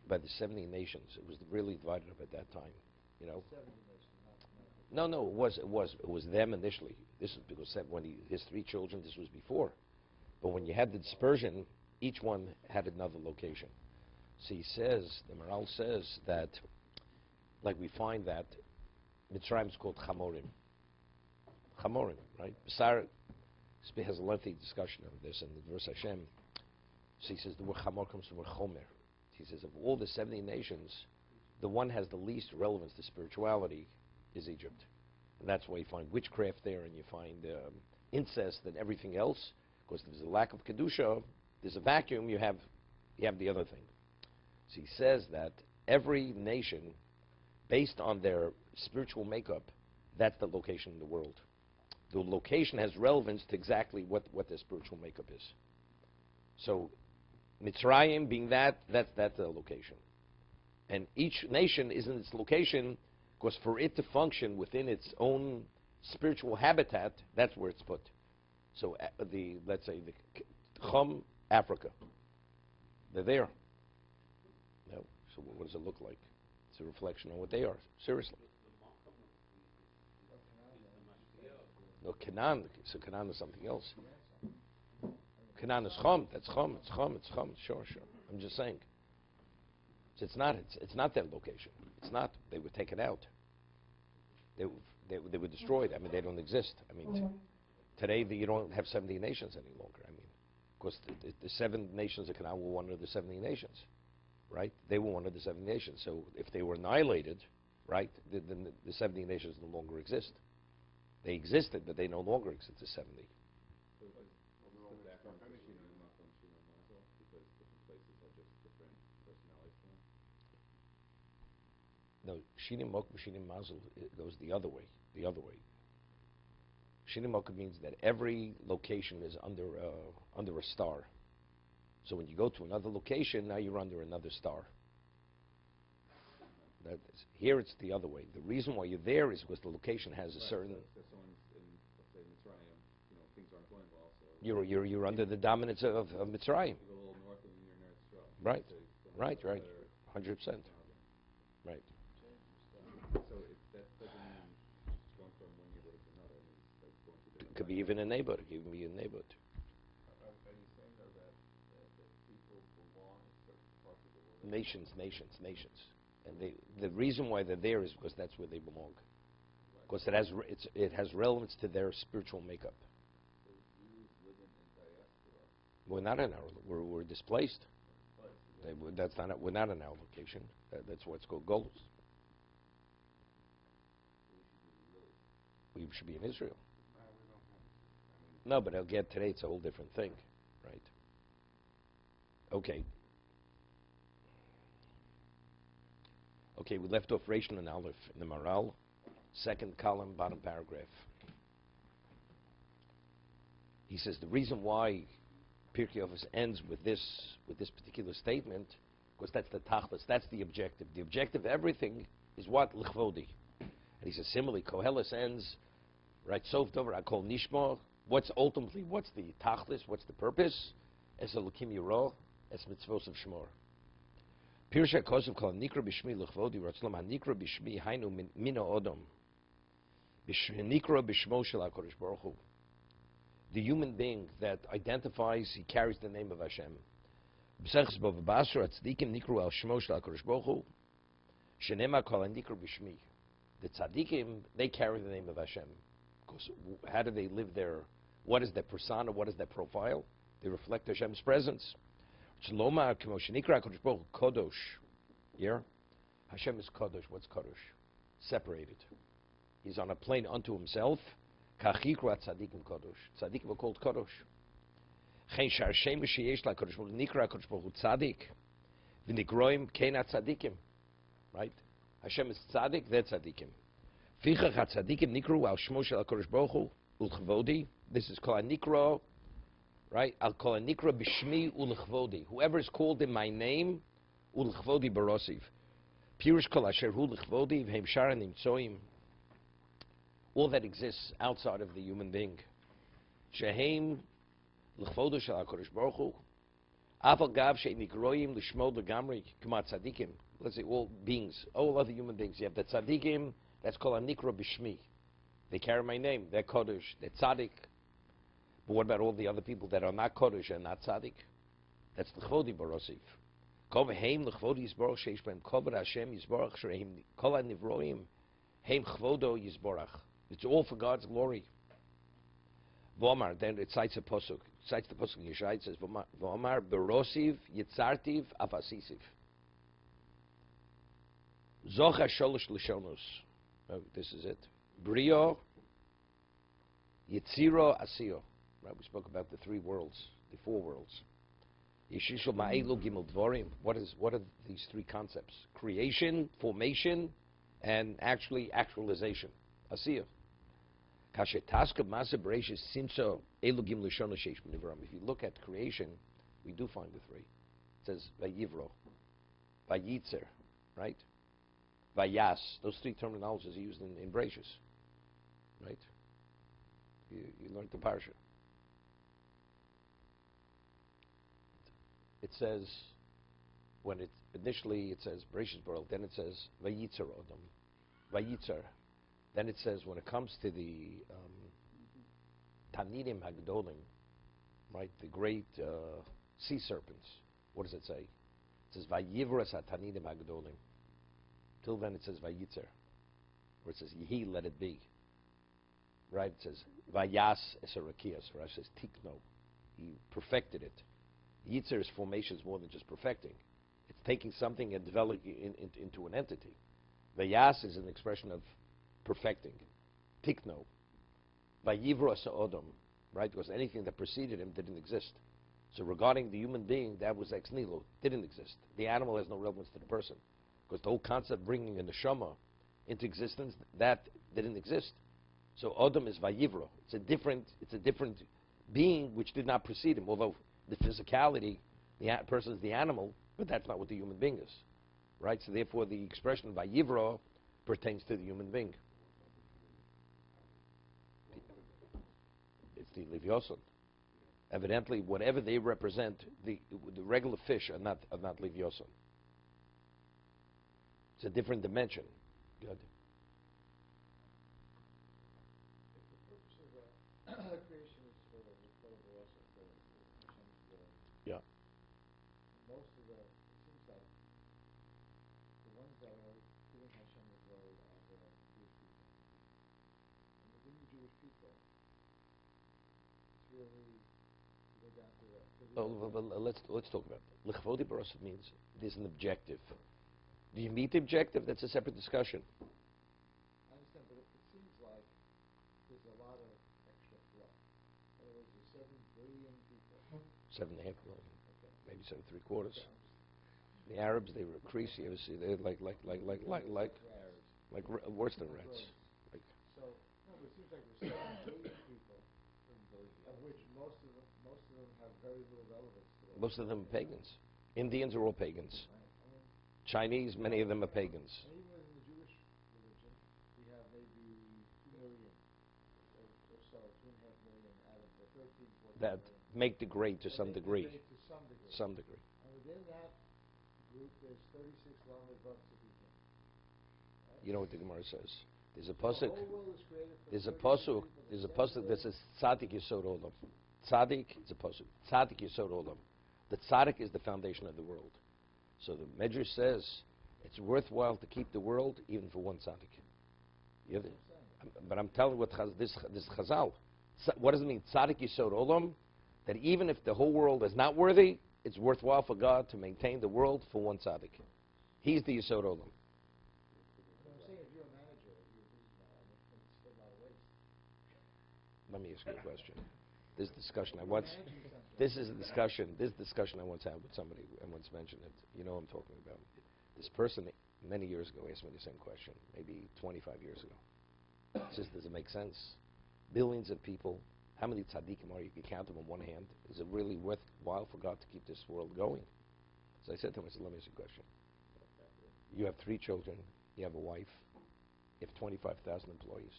by the 70 nations. It was really divided up at that time, you know. No, it was them initially. This is because his 3 children, this was before. But when you had the dispersion, each one had another location. So he says, the Maharal says that, like we find that Mitzrayim is called Chamorim. Chamorim, right? Basar has a lengthy discussion of this in the verse Hashem. So he says the word Chamor comes from the word Chomer. He says of all the 70 nations, the one has the least relevance to spirituality is Egypt. And that's why you find witchcraft there, and you find incest and everything else. Because there's a lack of Kedusha, there's a vacuum, you have the other thing. So he says that every nation, based on their spiritual makeup, that's the location in the world. The location has relevance to exactly what their spiritual makeup is. So Mitzrayim being that's the location. And each nation is in its location because for it to function within its own spiritual habitat, that's where it's put. So let's say the Chum, Africa, they're there. No. So what does it look like? It's a reflection on what they are. Seriously. No, Canaan. So Canaan is something else. Canaan is Chum. That's Chum. It's Chum. It's Chum. Sure. I'm just saying. So it's not their location. It's not. They were taken out. They were destroyed. I mean, they don't exist. I mean, today you don't have 70 nations any longer. I mean, because the 7 nations of Canaan were one of the 70 nations, right? They were one of the 70 nations. So if they were annihilated, right, then the 70 nations no longer exist. They existed, but they no longer exist as 70. No, Shinim Mok Shinim Mazel goes the other way. Shinim Mok means that every location is under a star. So when you go to another location, now you're under another star. Here it's the other way. The reason why you're there is because the location has a certain. So someone's in, let's say, Mitzrayim, things aren't going well. So you're under the dominance of Mitzrayim. You go a little north and you're near Israel. Right, 100%. Right. So that doesn't mean just going from one neighborhood to another. I mean, it's like going to It could be even a neighborhood. It could be a neighborhood. Are you saying though that people belong in certain parts of the world? Nations. And the reason why they're there is because that's where they belong. Because it has relevance to their spiritual makeup. So Jews living in diaspora. We're not in we're displaced. We're not in our location. That's what's called goals. We should be in Israel. No, but again, today it's a whole different thing, right? Okay, we left off Rishon and Aleph in the Maharal, second column, bottom paragraph. He says the reason why Pirkei Avot ends with this particular statement, because that's the tachlis, that's the objective. The objective of everything is what? L'chvodi. And he says similarly, Koheles ends, right, Sof Dover, I call Nishma, what's the tachlis, what's the purpose? Es Elokim Yiro, es mitzvos of Shmor. Pirsha Kosev called Nikra Bishmi L'chvodi, Ratzlom HaNikra Bishmi Hainu Mino Odom. Nikra Bishmo Shel HaKadosh Baruch Hu. The human being that identifies, he carries the name of Hashem. B'seches Bava Basra, Tzadikim Nikru Al Shmo Shel HaKadosh Baruch Hu. Shenema Kol HaNikra Bishmi. The tzaddikim, they carry the name of Hashem. Because how do they live their, what is their persona, what is their profile? They reflect Hashem's presence. Tzloma K'mo Shenikra HaKadosh Baruch Hu Kodosh. Here, Hashem is Kodosh. What's Kodosh? Separated. He's on a plane unto himself. Kachikra tzaddikim Kodosh. Tzaddikim are called Kodosh. Chen shar shem sheyesh la Kodosh Baruch Hu Nikra HaKadosh Baruch Hu Tzaddik. V'nikroim kena tzaddikim. Right? Hashem is tzaddik, they're tzaddikim. Fichach ha-tzaddikim nikru al shmo shel HaKadosh Baruch Hu ulchvodi. This is called a nikra, right? I'll call a nikra b'shmi ulchvodi. Whoever is called in my name, ulchvodi barosiv. Pirush kol asher hu l'chvodi v'hem shara nimtzoim. All that exists outside of the human being. Shehem l'chvodo shel HaKadosh Baruch Hu. Aval gav she'nikroim l'shmo legamri k'mat tzadikim. Let's say all beings, all other human beings. You have the tzadikim, that's called a nikro b'shmi. They carry my name. They're kodesh. They're tzaddik. But what about all the other people that are not kodesh and not tzaddik? That's l'chvodi barosif. Kol v'heim l'chvodi yisborach sheish b'hem kovod Hashem yisborach she'heim kol ha'nivroim heim chvodo yisborach. It's all for God's glory. V'omar, then it cites a pasuk. It cites the pasuk in Yeshaya. It says, V'omar berosiv yitzartiv afasisiv. Zocha sholosh l'shonos. Oh, this is it. Brio, Yitziro, Asio. Right, we spoke about the three worlds, the four worlds. Yeshishol ma'elu gimel dvorim. What are these three concepts? Creation, formation, and actualization. Asio. Kashet masa bereishis simso elu gimel lishon l'sheish b'nivram. If you look at creation, we do find the three. It says vayivro, vayitzer, right? Vayas. Those three terminologies are used in Bereshis. Right? You learned the parsha. It says, when it initially it says Bereshis world, then it says Vayitzer Odom, Vayitzer. Then it says when it comes to the Tanidim Hagdolim, right, the great sea serpents. What does it say? It says Vayivras HaTanidim Hagdolim. Till then it says Vayitzer, where it says Yehi, let it be. Right? It says Vayas Esarakias, where it says Tikno. He perfected it. Yitzer's formation is more than just perfecting. It's taking something and developing into an entity. Vayas is an expression of perfecting. Tikno. Vayivro Sa'odom, right? Because anything that preceded him didn't exist. So regarding the human being, that was ex nihilo, didn't exist. The animal has no relevance to the person. Because the whole concept of bringing a neshama into existence, that didn't exist. So Odom is Vayivro. It's a different being which did not precede him. Although the physicality, the person is the animal, but that's not what the human being is, right? So therefore, the expression Vayivro pertains to the human being. It's the Livyoson. Evidently, whatever they represent, the regular fish are not Livyoson. It's a different dimension. Good. Creation is sort of incredible also for Hashem's glory. Yeah. Most of it seems like the ones that are giving Hashem the glory are the Jewish people. And within the Jewish people, it's really, you go down to Let's talk about it. L'chvodi barosov means there's an objective. Do you meet the objective? That's a separate discussion. I understand, but it seems like there's a lot of extra fluff. In other words, there's 7 billion people. 7.5 billion, Okay. maybe 7 3/4. Okay, The Arabs, they were creasy. You ever see? They're like worse than rats. Like, so, no, but it seems like there's 7 billion people, of which most of them have very little relevance to them. most of them are pagans. Indians are all pagans. Right. I mean, Chinese, many of them are pagans. and even within the Jewish religion, we have maybe 2 million or so, 2.5 million out of the 13, 14 That million. make the grade to some degree. To some degree. Some degree. And within that group, there's 36 lamed vav tzadikim. Right? You know what the Gemara says? There's a The pasuk. whole world is created from There's a 36 pasuk. people. There's a The pasuk that same says Tzadik Yisod Olam. Tzadik, it's a pasuk. Tzadik Yisod Olam. The Tzadik is the foundation of the world. So the Medrash says it's worthwhile to keep the world even for one Tzadik. You way. but I'm telling you what this Chazal. What does it mean? Tzadik Yisod Olam. That even if the whole world is not worthy, it's worthwhile for God to maintain the world for one Tzadik. He's the Yisod Olam. So I'm saying if you're a manager, if you're a businessman, I mean, it's a lot of waste. Let me ask you a question. This discussion I once. This discussion I once had with somebody. I once mentioned it. You know what I'm talking about. This person many years ago asked me the same question, maybe 25 years ago. It says, does it make sense? Billions of people. How many tzaddikim are you? You can count them on one hand. Is it really worthwhile for God to keep this world going? So I said to him, I said, let me ask you a question. You have 3 children. You have a wife. You have 25,000 employees.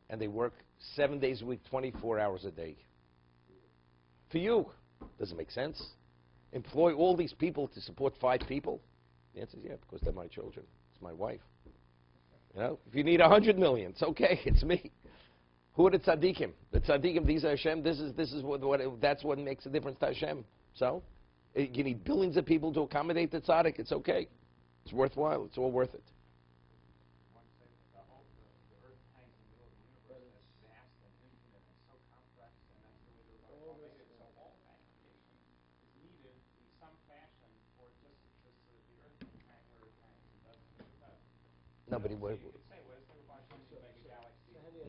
And they work 7 days a week, 24 hours a day. For you, does it make sense? employ all these people to support 5 people? The answer is yeah, because they're my children. It's my wife. You know, if you need 100 million, it's okay. It's me. Who are the tzaddikim? The tzaddikim, these are Hashem. This is that's what makes a difference to Hashem. So, you need billions of people to accommodate the tzaddik. It's okay. It's worthwhile. It's all worth it. Nobody would.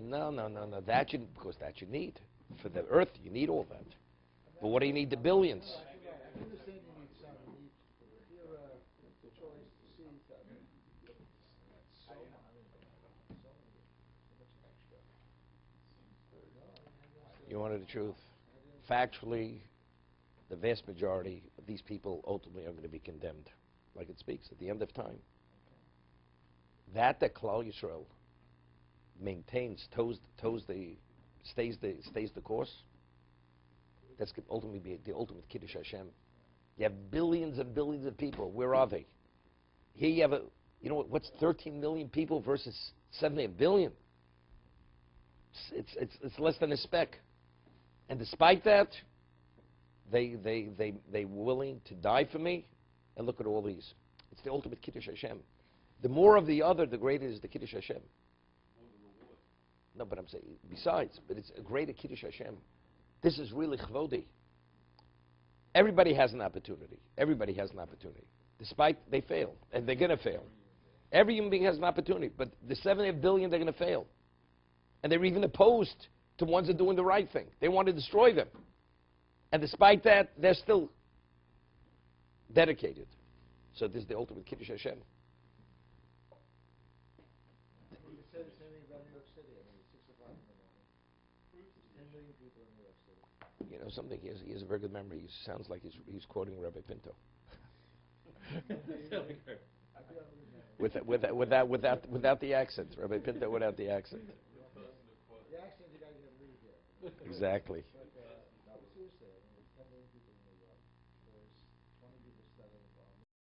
No. That because that you need. For the earth, you need all that. But what do you need the billions? I understand you need some. You need the choice to see that. So much extra. You wanted the truth. Factually, the vast majority of these people ultimately are going to be condemned, like it speaks at the end of time. That Klal Yisrael maintains, stays the course. That's going to ultimately be the ultimate Kiddush Hashem. You have billions and billions of people. Where are they? Here you have what's 13 million people versus 7 billion? It's less than a speck. And despite that, they were willing to die for me. And look at all these. It's the ultimate Kiddush Hashem. The more of the other, the greater is the Kiddush Hashem. No, but I'm saying, besides, but it's a greater Kiddush Hashem. This is really chvodi. Everybody has an opportunity. Everybody has an opportunity. Despite they fail, and they're going to fail. Every human being has an opportunity, but the 7 billion, they're going to fail. And they're even opposed to ones that are doing the right thing. They want to destroy them. And despite that, they're still dedicated. So this is the ultimate Kiddush Hashem. You know something? He has a very good memory. He sounds like he's quoting Rabbi Pinto. without the accent, Rabbi Pinto without the accent. The accent you got to leave here. Exactly. But,